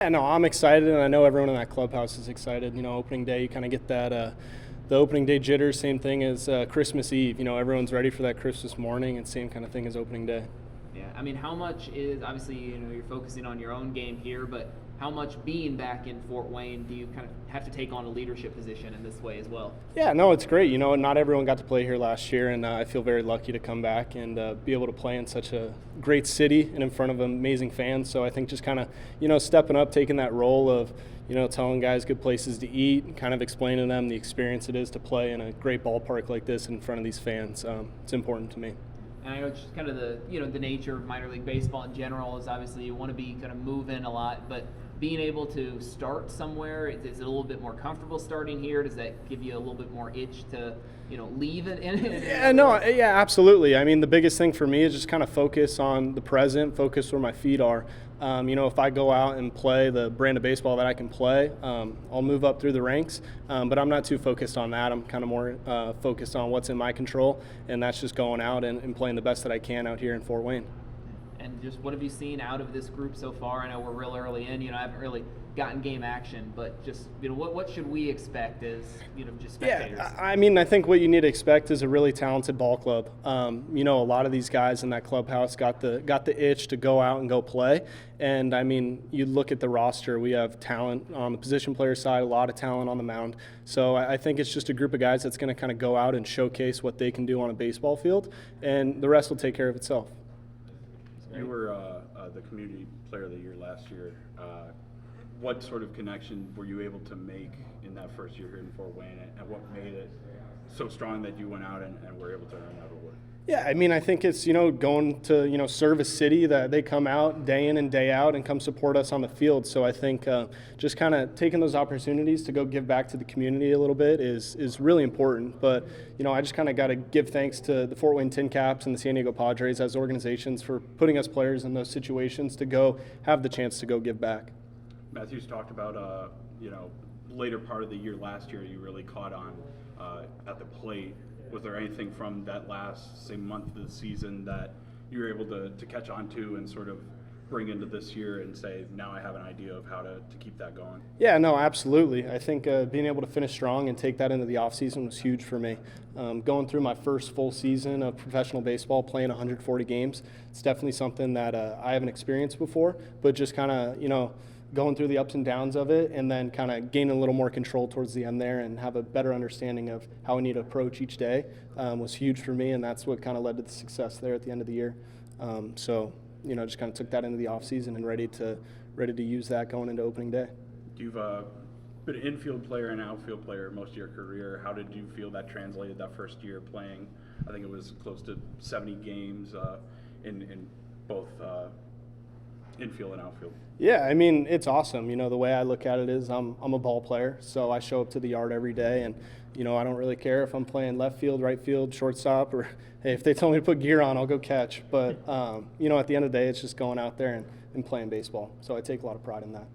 Yeah, no, I'm excited, and I know everyone in that clubhouse is excited. Opening day, you kind of get that the opening day jitters. Same thing as Christmas Eve. Everyone's ready for that Christmas morning, and same kind of thing as opening day. Yeah, I mean, how much is obviously you're focusing on your own game here, but how much being back in Fort Wayne do you kind of have to take on a leadership position in this way as well? Yeah, no, it's great. Not everyone got to play here last year, and I feel very lucky to come back and be able to play in such a great city and in front of amazing fans. So I think just kind of, stepping up, taking that role of, telling guys good places to eat, and kind of explaining to them the experience it is to play in a great ballpark like this in front of these fans. It's important to me. And I know it's just kind of the nature of minor league baseball in general is obviously you want to be kind of moving a lot, but being able to start somewhere, is it a little bit more comfortable starting here? Does that give you a little bit more itch to, leave it in? Yeah, absolutely. I mean, the biggest thing for me is just kind of focus on the present, focus where my feet are. If I go out and play the brand of baseball that I can play, I'll move up through the ranks, but I'm not too focused on that. I'm kind of more focused on what's in my control, and that's just going out and playing the best that I can out here in Fort Wayne. And just what have you seen out of this group so far? I know we're real early in. I haven't really gotten game action, but just what should we expect as just spectators? Yeah, I mean, I think what you need to expect is a really talented ball club. A lot of these guys in that clubhouse got the itch to go out and go play. And I mean, you look at the roster, we have talent on the position player side, a lot of talent on the mound. So I think it's just a group of guys that's going to kind of go out and showcase what they can do on a baseball field, and the rest will take care of itself. You were the community player of the year last year. What sort of connection were you able to make in that first year here in Fort Wayne, and what made it so strong that you went out and were able to earn that award? Yeah, I mean, I think it's, going to, serve a city that they come out day in and day out and come support us on the field. So I think just kind of taking those opportunities to go give back to the community a little bit is really important. But, I just kind of got to give thanks to the Fort Wayne TinCaps and the San Diego Padres as organizations for putting us players in those situations to go have the chance to go give back. Matthew's talked about, later part of the year last year you really caught on at the plate. Was there anything from that last, say, month of the season that you were able to catch on to and sort of bring into this year and say, now I have an idea of how to keep that going? Yeah, no, absolutely. I think being able to finish strong and take that into the offseason was huge for me. Going through my first full season of professional baseball, playing 140 games, it's definitely something that I haven't experienced before, but just kind of, going through the ups and downs of it, and then kind of gaining a little more control towards the end there and have a better understanding of how I need to approach each day was huge for me, and that's what kind of led to the success there at the end of the year. Just kind of took that into the offseason and ready to use that going into opening day. You've been an infield player and outfield player most of your career. How did you feel that translated that first year playing? I think it was close to 70 games in both infield and outfield. Yeah, I mean, it's awesome. The way I look at it is I'm a ball player, so I show up to the yard every day, and I don't really care if I'm playing left field, right field, shortstop, or hey, if they tell me to put gear on, I'll go catch. But at the end of the day, it's just going out there and playing baseball. So I take a lot of pride in that.